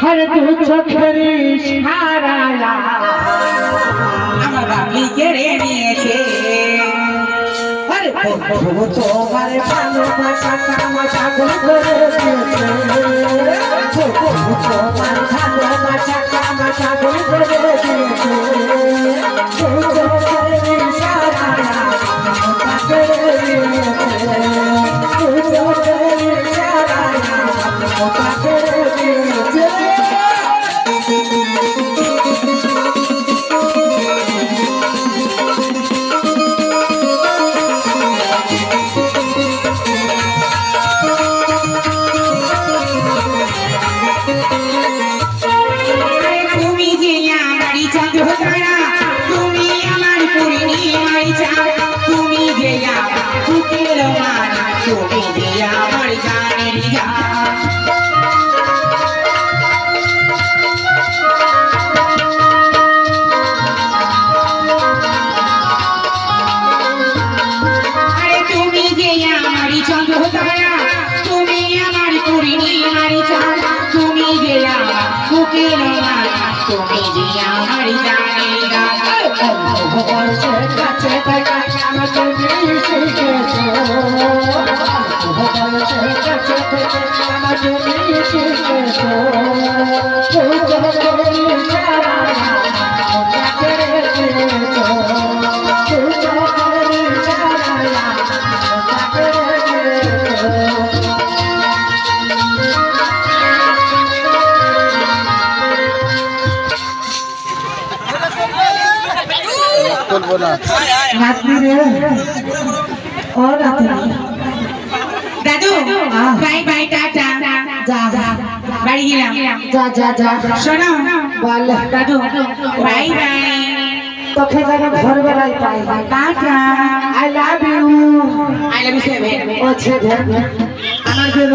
हर तू चोखेरी इशाराया আমার বাবলি কেড়ে নিয়েছে अरे बंधु তোমার ভালোবাসা কামাশা করে দিয়েছে বন্ধু তোমার ভালোবাসা কামাশা করে দিয়েছে চোখেরি ইশারায়া চোখেরি ইশারায়া दादू बाय बाय टाटा जा बाड़ी गেলাম जा जा जा শোনো বল दादू बाय बाय তোকে যেন ঘর বেলায় পাই tata I love you seven ও সেভেন আমার জন্য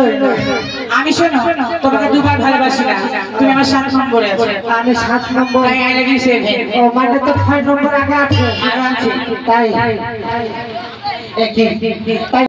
আমি শোনো তোমাকে দুবার ভালোবাসি না তুমি আমার 7 নম্বরে আছো আমি 7 নম্বর তাই আই লাভ ইউ 7 ও মানে তো 6 নম্বর আগে আছে আর আছে তাই একই তাই